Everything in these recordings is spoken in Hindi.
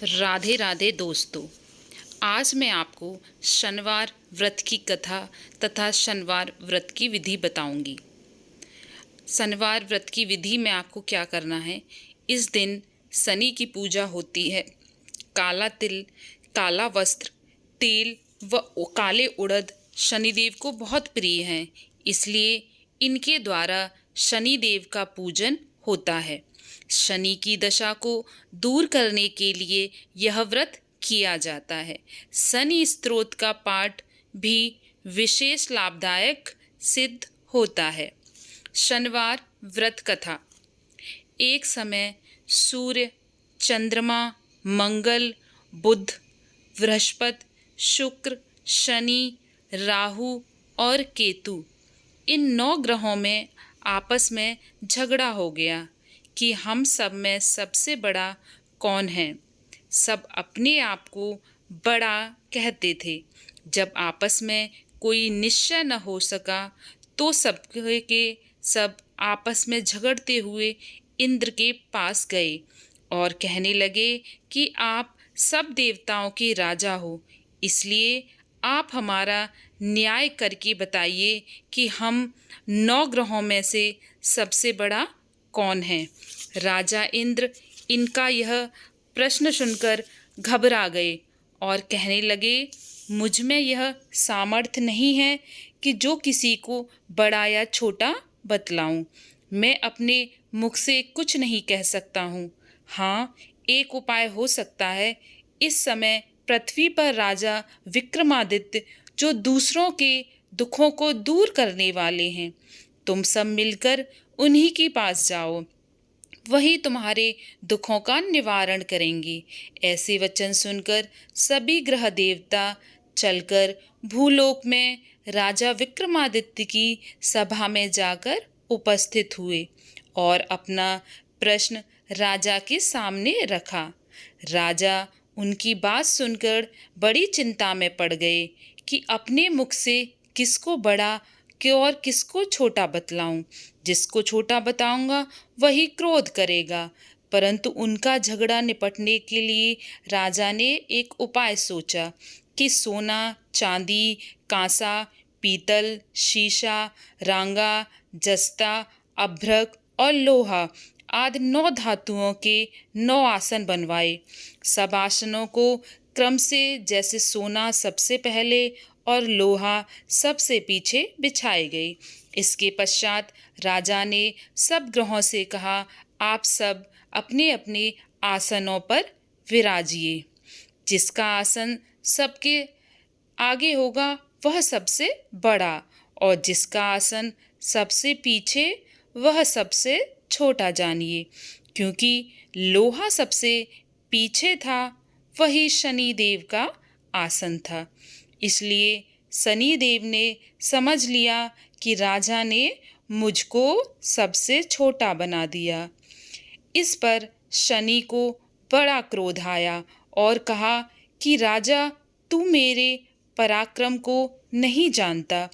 राधे राधे दोस्तों। आज मैं आपको शनिवार व्रत की कथा तथा शनिवार व्रत की विधि बताऊंगी। शनिवार व्रत की विधि में आपको क्या करना है। इस दिन शनि की पूजा होती है। काला तिल, काला वस्त्र, तेल व काले उड़द शनिदेव को बहुत प्रिय हैं, इसलिए इनके द्वारा शनिदेव का पूजन होता है। शनि की दशा को दूर करने के लिए यह व्रत किया जाता है। शनि स्तोत्र का पाठ भी विशेष लाभदायक सिद्ध होता है। शनिवार व्रत कथा। एक समय सूर्य, चंद्रमा, मंगल, बुध, बृहस्पति, शुक्र, शनि, राहु और केतु, इन 9 ग्रहों में आपस में झगड़ा हो गया कि हम सब में सबसे बड़ा कौन है। सब अपने आप को बड़ा कहते थे। जब आपस में कोई निश्चय न हो सका तो सब के सब आपस में झगड़ते हुए इंद्र के पास गए और कहने लगे कि आप सब देवताओं के राजा हो, इसलिए आप हमारा न्याय करके बताइए कि हम 9 ग्रहों में से सबसे बड़ा कौन है। राजा इंद्र इनका यह प्रश्न सुनकर घबरा गए और कहने लगे, मुझ में यह सामर्थ्य नहीं है कि जो किसी को बड़ा या छोटा बतलाऊं। मैं अपने मुख से कुछ नहीं कह सकता हूँ। हाँ, एक उपाय हो सकता है। इस समय पृथ्वी पर राजा विक्रमादित्य, जो दूसरों के दुखों को दूर करने वाले हैं, तुम सब मिलकर उन्हीं के पास जाओ, वही तुम्हारे दुखों का निवारण करेंगे। ऐसे वचन सुनकर सभी ग्रह देवता चलकर भूलोक में राजा विक्रमादित्य की सभा में जाकर उपस्थित हुए और अपना प्रश्न राजा के सामने रखा। राजा उनकी बात सुनकर बड़ी चिंता में पड़ गए कि अपने मुख से किसको बड़ा और किसको छोटा बतलाऊं। जिसको छोटा बताऊंगा वही क्रोध करेगा। परंतु उनका झगड़ा निपटने के लिए राजा ने एक उपाय सोचा कि सोना, चांदी, कांसा, पीतल, शीशा, रांगा, जस्ता, अभ्रक और लोहा आदि 9 धातुओं के 9 आसन बनवाए। सब आसनों को क्रम से, जैसे सोना सबसे पहले और लोहा सबसे पीछे बिछाए गए। इसके पश्चात राजा ने सब ग्रहों से कहा, आप सब अपने अपने आसनों पर विराजिए। जिसका आसन सबके आगे होगा वह सबसे बड़ा, और जिसका आसन सबसे पीछे वह सबसे छोटा जानिए। क्योंकि लोहा सबसे पीछे था, वही शनिदेव का आसन था। इसलिए शनिदेव ने समझ लिया कि राजा ने मुझको सबसे छोटा बना दिया। इस पर शनि को बड़ा क्रोध आया और कहा कि राजा, तू मेरे पराक्रम को नहीं जानता।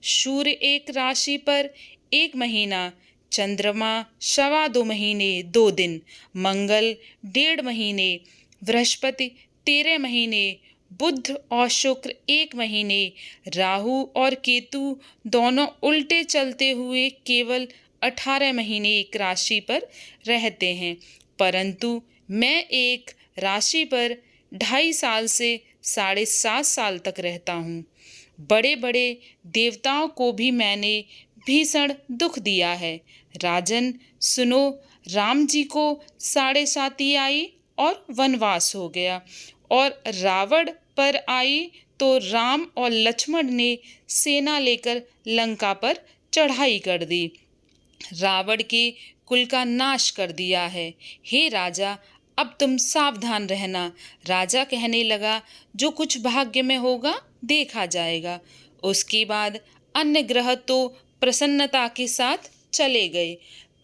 सूर्य एक राशि पर 1 महीना, चंद्रमा 2.25 महीने 2 दिन, मंगल 1.5 महीने, बृहस्पति 13 महीने, बुध और शुक्र 1 महीने, राहु और केतु दोनों उल्टे चलते हुए केवल 18 महीने एक राशि पर रहते हैं। परंतु मैं एक राशि पर 2.5 साल से 7.5 साल तक रहता हूँ। बड़े बड़े देवताओं को भी मैंने भीषण दुख दिया है। राजन सुनो, राम जी को 7.5 आई और वनवास हो गया, और रावण पर आई तो राम और लक्ष्मण ने सेना लेकर लंका पर चढ़ाई कर दी, रावण के कुल का नाश कर दिया है। हे राजा, अब तुम सावधान रहना। राजा कहने लगा, जो कुछ भाग्य में होगा देखा जाएगा। उसके बाद अन्य ग्रह तो प्रसन्नता के साथ चले गए,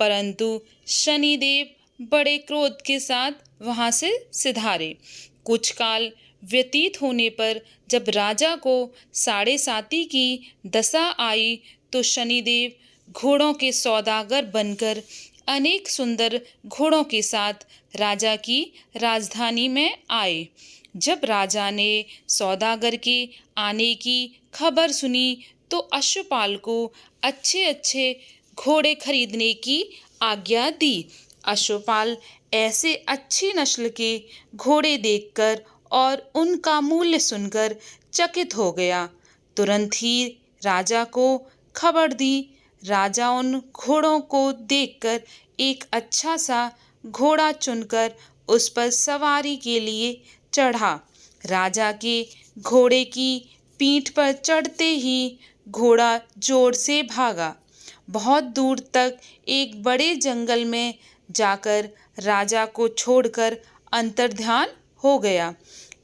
परंतु शनिदेव बड़े क्रोध के साथ वहां से सिधारे। कुछ काल व्यतीत होने पर जब राजा को 7.5 की दशा आई तो शनिदेव घोड़ों के सौदागर बनकर अनेक सुंदर घोड़ों के साथ राजा की राजधानी में आए। जब राजा ने सौदागर के आने की खबर सुनी तो अश्वपाल को अच्छे अच्छे घोड़े खरीदने की आज्ञा दी। अश्वपाल ऐसे अच्छी नस्ल के घोड़े देखकर और उनका मूल्य सुनकर चकित हो गया। तुरंत ही राजा को खबर दी। राजा उन घोड़ों को देखकर एक अच्छा सा घोड़ा चुनकर उस पर सवारी के लिए चढ़ा। राजा के घोड़े की पीठ पर चढ़ते ही घोड़ा जोर से भागा। बहुत दूर तक एक बड़े जंगल में जाकर राजा को छोड़कर अंतर्ध्यान हो गया।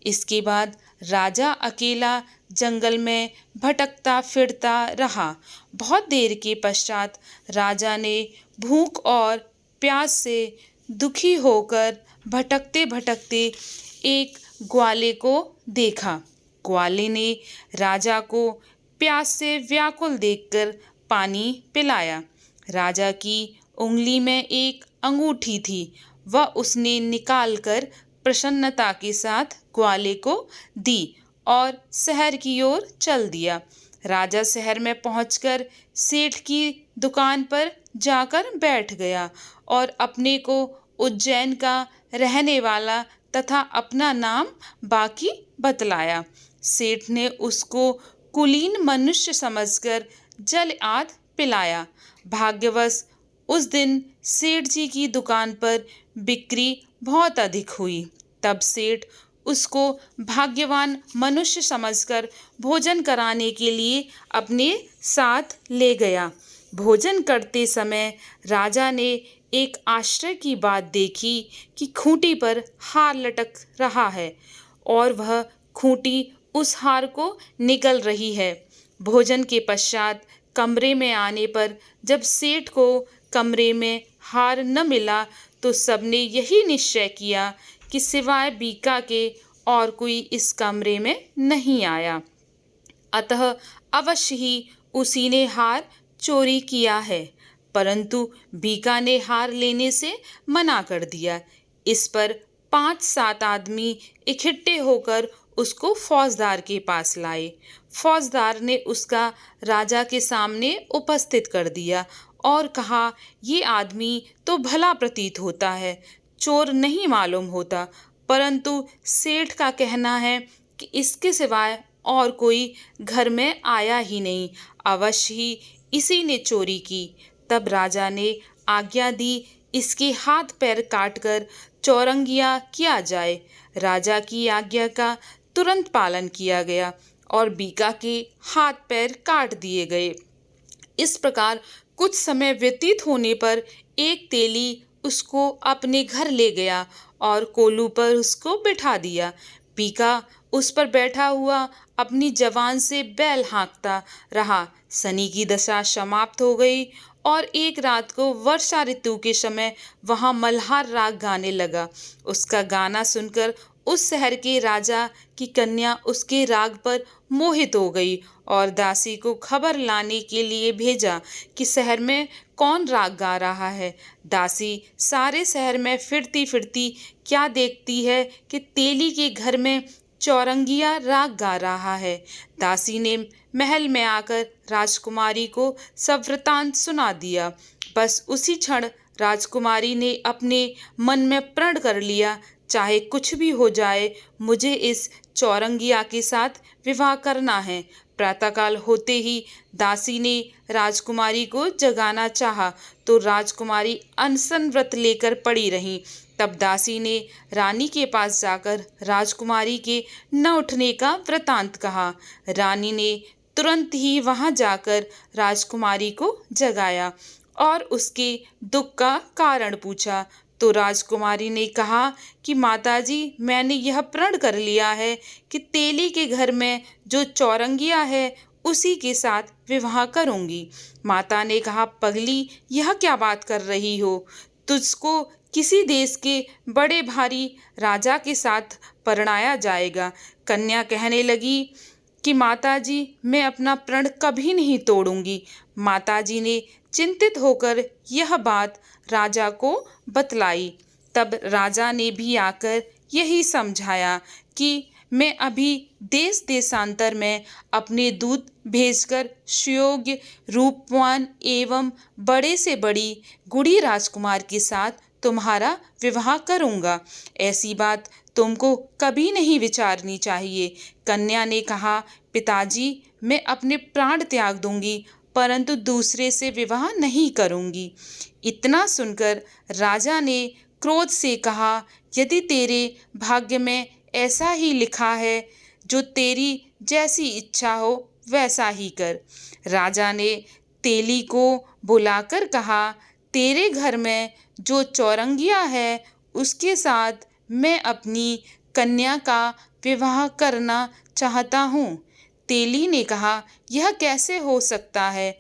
इसके बाद राजा अकेला जंगल में भटकता फिरता रहा। बहुत देर के पश्चात राजा ने भूख और प्यास से दुखी होकर भटकते भटकते एक ग्वाले को देखा। ग्वाले ने राजा को प्यास से व्याकुल देखकर पानी पिलाया। राजा की उंगली में एक अंगूठी थी, वह उसने निकालकर प्रसन्नता के साथ ग्वाले को दी और शहर की ओर चल दिया। राजा शहर में पहुंचकर सेठ की दुकान पर जाकर बैठ गया और अपने को उज्जैन का रहने वाला तथा अपना नाम बाकी बतलाया। सेठ ने उसको कुलीन मनुष्य समझकर जल आद पिलाया। भाग्यवश उस दिन सेठ जी की दुकान पर बिक्री बहुत अधिक हुई। तब सेठ उसको भाग्यवान मनुष्य समझकर भोजन कराने के लिए अपने साथ ले गया। भोजन करते समय राजा ने एक आश्चर्य की बात देखी कि खूंटी पर हार लटक रहा है और वह खूंटी उस हार को निगल रही है। भोजन के पश्चात कमरे में आने पर जब सेठ को कमरे में हार न मिला तो सबने यही निश्चय किया कि सिवाय बीका के और कोई इस कमरे में नहीं आया, अतः अवश्य ही उसी ने हार चोरी किया है। परंतु बीका ने हार लेने से मना कर दिया। इस पर 5-7 आदमी इकट्ठे होकर उसको फौजदार के पास लाए। फौजदार ने उसका राजा के सामने उपस्थित कर दिया और कहा, ये आदमी तो भला प्रतीत होता है, चोर नहीं मालूम होता, परंतु सेठ का कहना है कि इसके सिवाय और कोई घर में आया ही नहीं, अवश्य ही इसी ने चोरी की। तब राजा ने आज्ञा दी, इसके हाथ पैर काटकर चौरंगिया किया जाए। राजा की आज्ञा का तुरंत पालन किया गया और बीका के हाथ पैर काट दिए गए। इस प्रकार कुछ समय व्यतीत होने पर एक तेली उसको अपने घर ले गया और कोलू पर उसको बिठा दिया। बीका उस पर बैठा हुआ अपनी जवान से बैल हाँकता रहा। शनि की दशा समाप्त हो गई और एक रात को वर्षा ऋतु के समय वहाँ मल्हार राग गाने लगा। उसका गाना सुनकर उस शहर के राजा की कन्या उसके राग पर मोहित हो गई और दासी को खबर लाने के लिए भेजा कि शहर में कौन राग गा रहा है। दासी सारे शहर में फिरती फिरती क्या देखती है कि तेली के घर में चौरंगिया राग गा रहा है। दासी ने महल में आकर राजकुमारी को सब वृतांत सुना दिया। बस उसी क्षण राजकुमारी ने अपने मन में प्रण कर लिया, चाहे कुछ भी हो जाए, मुझे इस चौरंगिया के साथ विवाह करना है। प्रातःकाल होते ही दासी ने राजकुमारी को जगाना चाहा तो राजकुमारी अनशन व्रत लेकर पड़ी रही। तब दासी ने रानी के पास जाकर राजकुमारी के न उठने का वृतांत कहा। रानी ने तुरंत ही वहां जाकर राजकुमारी को जगाया और उसके दुख का कारण पूछा। तो राजकुमारी ने कहा कि माताजी, मैंने यह प्रण कर लिया है कि तेली के घर में जो चौरंगिया है उसी के साथ विवाह करूंगी। माता ने कहा, पगली, यह क्या बात कर रही हो? तुझको किसी देश के बड़े भारी राजा के साथ परणाया जाएगा। कन्या कहने लगी, कि माताजी मैं अपना प्रण कभी नहीं तोड़ूंगी। माताजी ने चिंतित होकर यह बात राजा को बतलाई। तब राजा ने भी आकर यही समझाया कि मैं अभी देश देशांतर में अपने दूत भेजकर सुयोग्य रूपवान एवं बड़े से बड़ी गुड़ी राजकुमार के साथ तुम्हारा विवाह करूंगा। ऐसी बात तुमको कभी नहीं विचारनी चाहिए। कन्या ने कहा, पिताजी मैं अपने प्राण त्याग दूंगी परंतु दूसरे से विवाह नहीं करूंगी। इतना सुनकर राजा ने क्रोध से कहा, यदि तेरे भाग्य में ऐसा ही लिखा है, जो तेरी जैसी इच्छा हो वैसा ही कर। राजा ने तेली को बुलाकर कहा, तेरे घर में जो चौरंगिया है उसके साथ मैं अपनी कन्या का विवाह करना चाहता हूँ। तेली ने कहा, यह कैसे हो सकता है?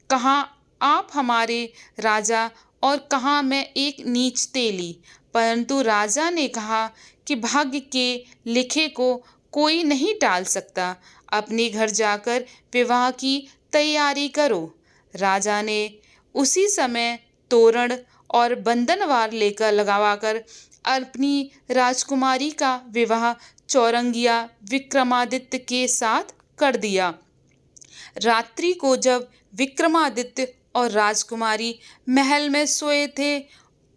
कहाँ आप हमारे राजा और कहाँ मैं एक नीच तेली। परंतु राजा ने कहा कि भाग्य के लिखे को कोई नहीं टाल सकता। अपने घर जाकर विवाह की तैयारी करो। राजा ने उसी समय तोरण और बंधनवार लेकर लगावाकर अपनी राजकुमारी का विवाह चौरंगिया विक्रमादित्य के साथ कर दिया। रात्रि को जब विक्रमादित्य और राजकुमारी महल में सोए थे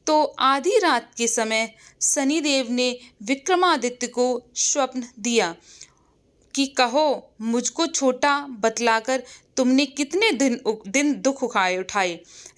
तो आधी रात के समय शनिदेव ने विक्रमादित्य को स्वप्न दिया कि कहो मुझको छोटा बतलाकर तुमने कितने दिन दुख उठाए।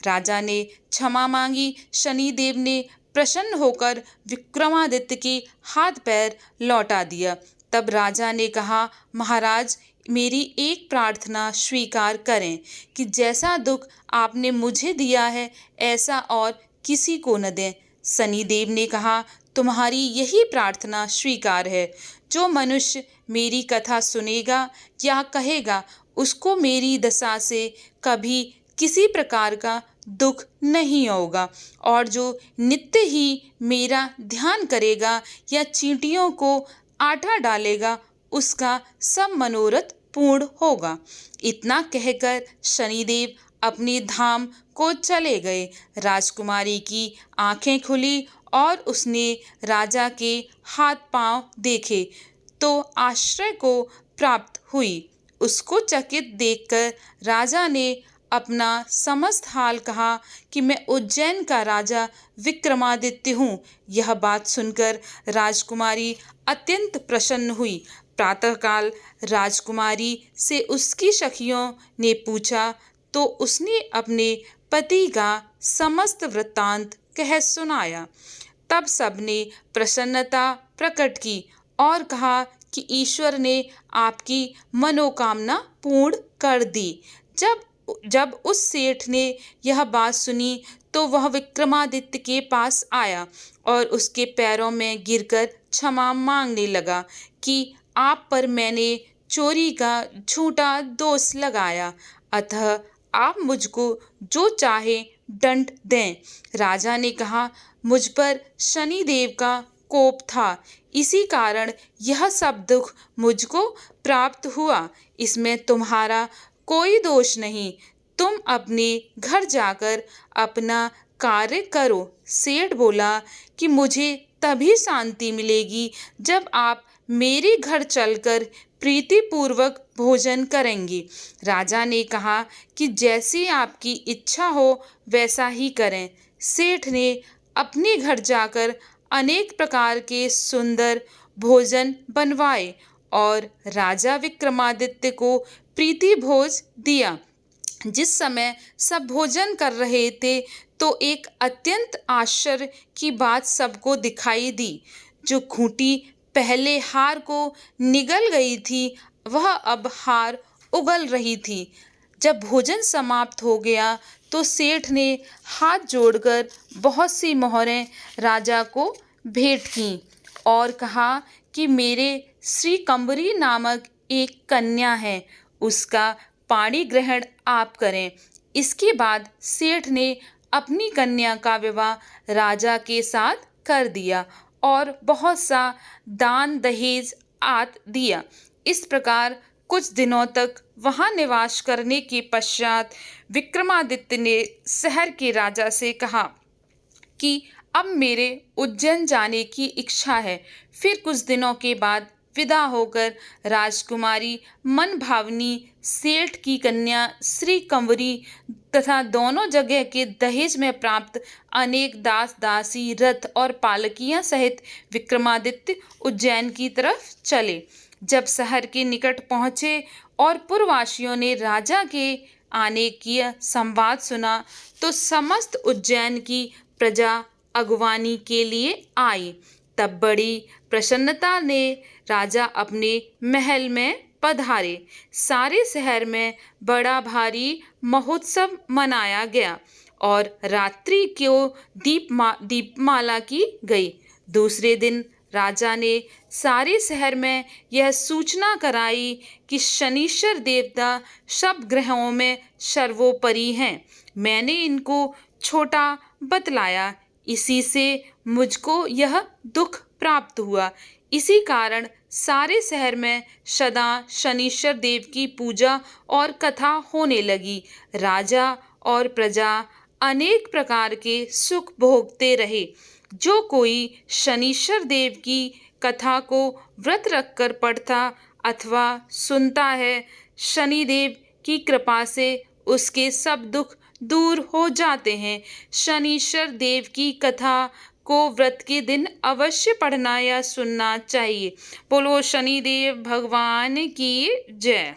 राजा ने क्षमा मांगी। शनिदेव ने प्रसन्न होकर विक्रमादित्य के हाथ पैर लौटा दिया। तब राजा ने कहा, महाराज मेरी एक प्रार्थना स्वीकार करें कि जैसा दुख आपने मुझे दिया है ऐसा और किसी को न दें। शनिदेव ने कहा, तुम्हारी यही प्रार्थना स्वीकार है। जो मनुष्य मेरी कथा सुनेगा या कहेगा उसको मेरी दशा से कभी किसी प्रकार का दुख नहीं होगा, और जो नित्य ही मेरा ध्यान करेगा या चींटियों को आटा डालेगा उसका सब मनोरथ पूर्ण होगा। इतना कहकर शनिदेव अपने धाम को चले गए। राजकुमारी की आंखें खुली और उसने राजा के हाथ पांव देखे तो आश्रय को प्राप्त हुई। उसको चकित देखकर राजा ने अपना समस्त हाल कहा कि मैं उज्जैन का राजा विक्रमादित्य हूँ। यह बात सुनकर राजकुमारी अत्यंत प्रसन्न हुई। प्रातःकाल राजकुमारी से उसकी सखियों ने पूछा तो उसने अपने पति का समस्त वृत्तांत कह सुनाया। तब सबने प्रसन्नता प्रकट की और कहा कि ईश्वर ने आपकी मनोकामना पूर्ण कर दी। जब उस सेठ ने यह बात सुनी तो वह विक्रमादित्य के पास आया और उसके पैरों में गिरकर क्षमा मांगने लगा कि आप पर मैंने चोरी का झूठा दोष लगाया, अतः आप मुझको जो चाहे दंड दें। राजा ने कहा, मुझ पर शनिदेव का कोप था, इसी कारण यह सब दुख मुझको प्राप्त हुआ। इसमें तुम्हारा कोई दोष नहीं। तुम अपने घर जाकर अपना कार्य करो। सेठ बोला कि मुझे तभी शांति मिलेगी जब आप मेरे घर चलकर प्रीतिपूर्वक भोजन करेंगे। राजा ने कहा कि जैसी आपकी इच्छा हो वैसा ही करें। सेठ ने अपने घर जाकर अनेक प्रकार के सुंदर भोजन बनवाए और राजा विक्रमादित्य को प्रीति भोज दिया। जिस समय सब भोजन कर रहे थे तो एक अत्यंत आश्चर्य की बात सबको दिखाई दी। जो खूंटी पहले हार को निगल गई थी वह अब हार उगल रही थी। जब भोजन समाप्त हो गया तो सेठ ने हाथ जोड़कर बहुत सी मोहरें राजा को भेंट की और कहा कि मेरे श्री कंबरी नामक एक कन्या है, उसका पाणी ग्रहण आप करें। इसके बाद सेठ ने अपनी कन्या का विवाह राजा के साथ कर दिया और बहुत सा दान दहेज आदि दिया। इस प्रकार कुछ दिनों तक वहां निवास करने के पश्चात विक्रमादित्य ने शहर के राजा से कहा कि अब मेरे उज्जैन जाने की इच्छा है। फिर कुछ दिनों के बाद विदा होकर राजकुमारी मन भावनी सेठ की कन्या श्री कंवरी तथा दोनों जगह के दहेज में प्राप्त अनेक दास दासी रथ और पालकियां सहित विक्रमादित्य उज्जैन की तरफ चले। जब शहर के निकट पहुंचे और पुरवासियों ने राजा के आने की संवाद सुना तो समस्त उज्जैन की प्रजा अगवानी के लिए आई। तब बड़ी प्रसन्नता ने राजा अपने महल में पधारे। सारे शहर में बड़ा भारी महोत्सव मनाया गया और रात्रि को दीपमाला की गई। दूसरे दिन राजा ने सारे शहर में यह सूचना कराई कि शनीश्वर देवता सब ग्रहों में सर्वोपरि हैं। मैंने इनको छोटा बतलाया, इसी से मुझको यह दुख प्राप्त हुआ। इसी कारण सारे शहर में सदा शनीश्वर देव की पूजा और कथा होने लगी। राजा और प्रजा अनेक प्रकार के सुख भोगते रहे। जो कोई शनीश्वर देव की कथा को व्रत रखकर पढ़ता अथवा सुनता है, शनिदेव की कृपा से उसके सब दुख दूर हो जाते हैं। शनीश्वर देव की कथा को व्रत के दिन अवश्य पढ़ना या सुनना चाहिए। बोलो शनिदेव भगवान की जय।